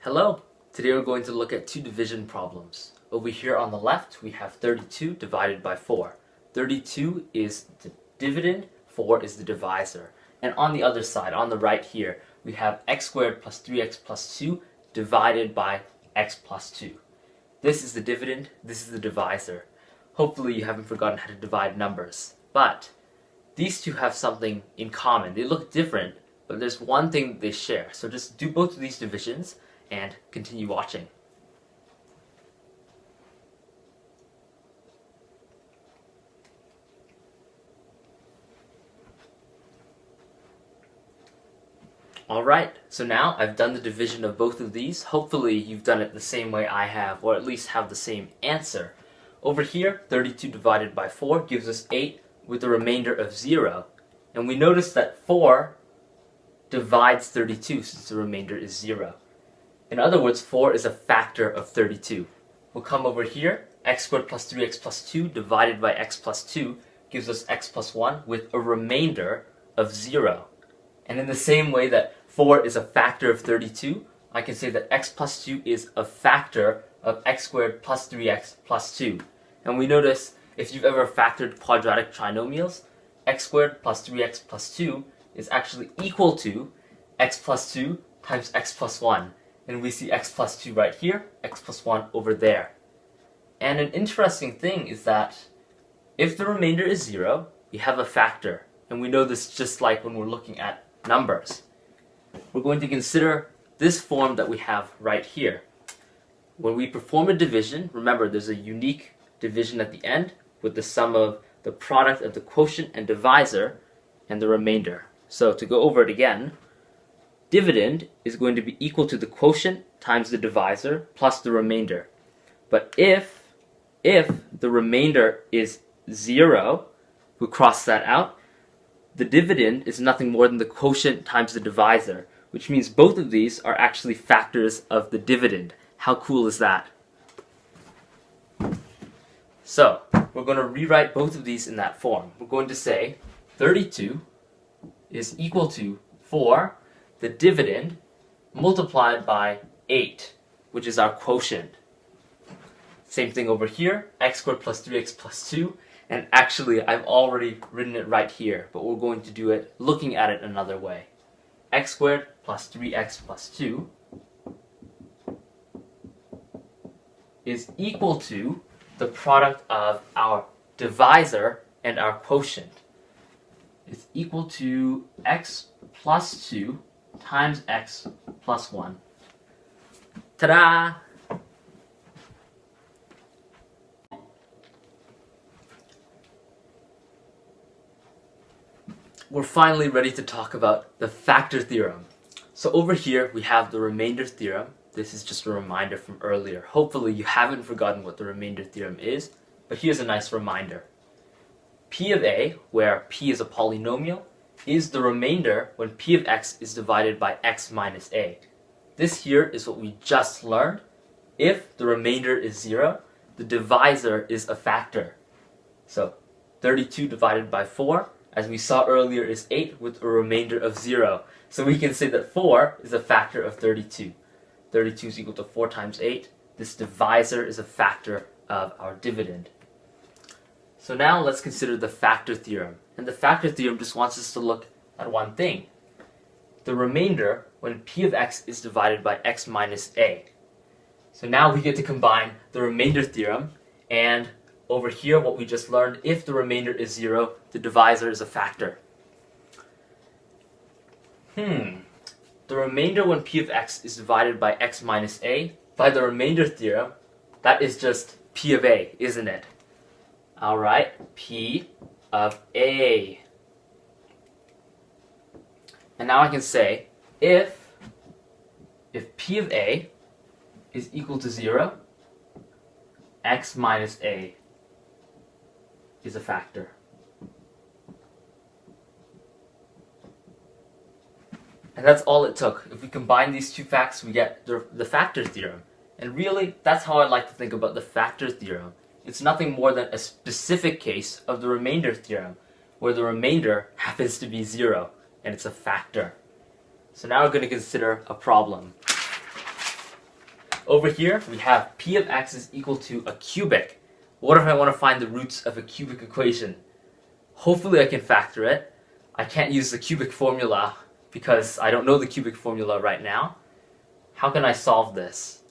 Hello! Today we're going to look at two division problems. Over here on the left we have 32 divided by 4. 32 is the dividend, 4 is the divisor. And on the other side, on the right here, we have x squared plus 3x plus 2 divided by x plus 2. This is the dividend, this is the divisor. Hopefully you haven't forgotten how to divide numbers. But these two have something in common. They look different, but there's one thing that they share. So just do both of these divisions and continue watching. Alright, so now I've done the division of both of these. Hopefully you've done it the same way I have, or at least have the same answer. Over here, 32 divided by 4 gives us 8 with a remainder of 0. And we notice that 4 divides 32 since the remainder is 0. In other words, 4 is a factor of 32. We'll come over here, x squared plus 3x plus 2 divided by x plus 2 gives us x plus 1 with a remainder of 0. And in the same way that 4 is a factor of 32, I can say that x plus 2 is a factor of x squared plus 3x plus 2. And we notice, if you've ever factored quadratic trinomials, x squared plus 3x plus 2 is actually equal to x plus 2 times x plus 1. And we see x plus 2 right here, x plus 1 over there. And an interesting thing is that if the remainder is 0, we have a factor. And we know this just like when we're looking at numbers. We're going to consider this form that we have right here. When we perform a division, remember there's a unique division at the end with the sum of the product of the quotient and divisor and the remainder. So to go over it again, dividend is going to be equal to the quotient times the divisor plus the remainder. But if the remainder is 0, we cross that out, the dividend is nothing more than the quotient times the divisor, which means both of these are actually factors of the dividend. How cool is that? So, we're going to rewrite both of these in that form. We're going to say 32 is equal to 4, the dividend, multiplied by 8, which is our quotient. Same thing over here, x squared plus 3x plus 2. And actually, I've already written it right here, but we're going to do it looking at it another way. X squared plus 3x plus 2 is equal to the product of our divisor and our quotient. It's equal to x plus 2 times x plus 1. Ta-da! We're finally ready to talk about the factor theorem. So over here we have the remainder theorem. This is just a reminder from earlier. Hopefully you haven't forgotten what the remainder theorem is, but here's a nice reminder. P of a, where p is a polynomial, is the remainder when p of x is divided by x minus a. This here is what we just learned. If the remainder is 0, the divisor is a factor. So 32 divided by 4, as we saw earlier, is 8 with a remainder of 0. So we can say that 4 is a factor of 32. 32 is equal to 4 times 8. This divisor is a factor of our dividend. So now let's consider the factor theorem. And the factor theorem just wants us to look at one thing. The remainder when p of x is divided by x minus a. So now we get to combine the remainder theorem and over here what we just learned, if the remainder is 0, the divisor is a factor. The remainder when p of x is divided by x minus a, by the remainder theorem, that is just p of a, isn't it? Alright, p of a. And now I can say, if p of a is equal to 0, x minus a is a factor. And that's all it took. If we combine these two facts, we get the factor theorem. And really, that's how I like to think about the factor theorem. It's nothing more than a specific case of the remainder theorem, where the remainder happens to be 0, and it's a factor. So now we're going to consider a problem. Over here, we have p of x is equal to a cubic. What if I want to find the roots of a cubic equation? Hopefully I can factor it. I can't use the cubic formula because I don't know the cubic formula right now. How can I solve this?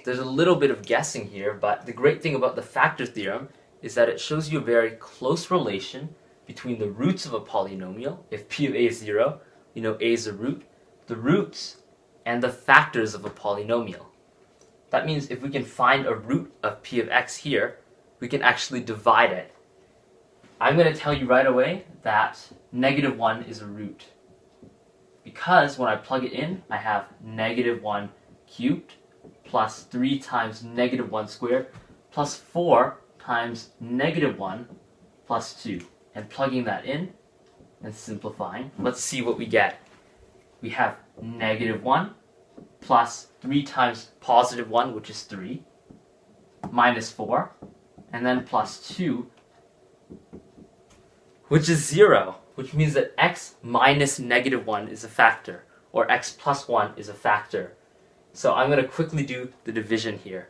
There's a little bit of guessing here, but the great thing about the factor theorem is that it shows you a very close relation between the roots of a polynomial. If p of a is 0, you know a is a root, the roots, and the factors of a polynomial. That means if we can find a root of p of x here, we can actually divide it. I'm going to tell you right away that -1 is a root. Because when I plug it in, I have -1 cubed plus 3 times -1 squared plus 4 times -1 plus 2. And plugging that in and simplifying, let's see what we get. We have -1 plus 3 times +1, which is 3, minus 4, and then plus 2, which is 0, which means that x minus -1 is a factor, or x plus 1 is a factor. So I'm going to quickly do the division here.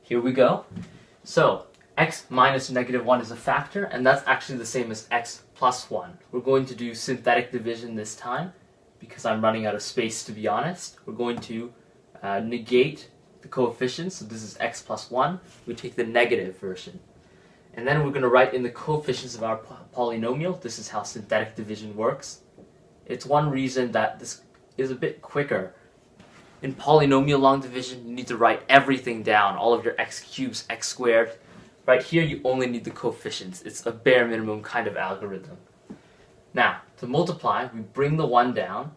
Here we go. So x minus -1 is a factor, and that's actually the same as x plus 1. We're going to do synthetic division this time, because I'm running out of space, to be honest. We're going to negate the coefficients, so this is x plus 1. We take the negative version. And then we're going to write in the coefficients of our polynomial. This is how synthetic division works. It's one reason that this is a bit quicker. In polynomial long division, you need to write everything down, all of your x cubes, x squared. Right here, you only need the coefficients. It's a bare minimum kind of algorithm. Now, to multiply, we bring the 1 down,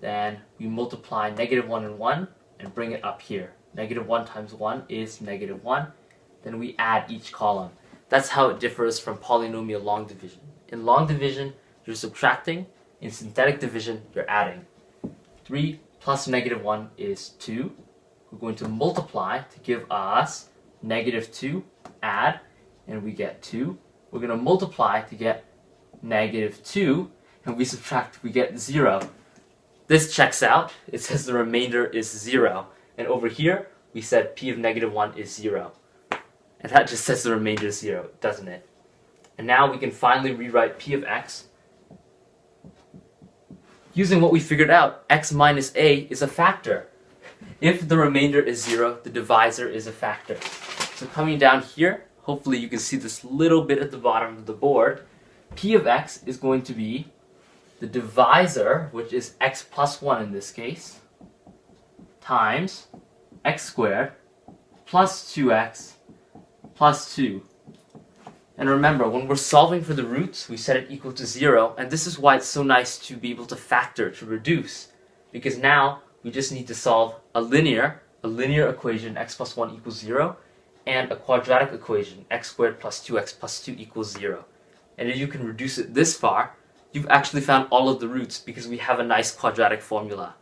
then we multiply -1 and 1, and bring it up here. -1 times 1 is -1, then we add each column. That's how it differs from polynomial long division. In long division, you're subtracting. In synthetic division, you're adding. 3 plus -1 is 2. We're going to multiply to give us -2, add, and we get 2. We're going to multiply to get -2, and we subtract, we get 0. This checks out. It says the remainder is 0. And over here, we said p of -1 is 0. And that just says the remainder is 0, doesn't it? And now we can finally rewrite p of x using what we figured out. X minus a is a factor. If the remainder is 0, the divisor is a factor. So coming down here, hopefully you can see this little bit at the bottom of the board. P of x is going to be the divisor, which is x plus 1 in this case, times x squared plus 2x plus 2. And remember, when we're solving for the roots, we set it equal to 0, and this is why it's so nice to be able to factor, to reduce. Because now, we just need to solve a linear equation, x plus 1 equals 0, and a quadratic equation, x squared plus 2x plus 2 equals 0. And if you can reduce it this far, you've actually found all of the roots because we have a nice quadratic formula.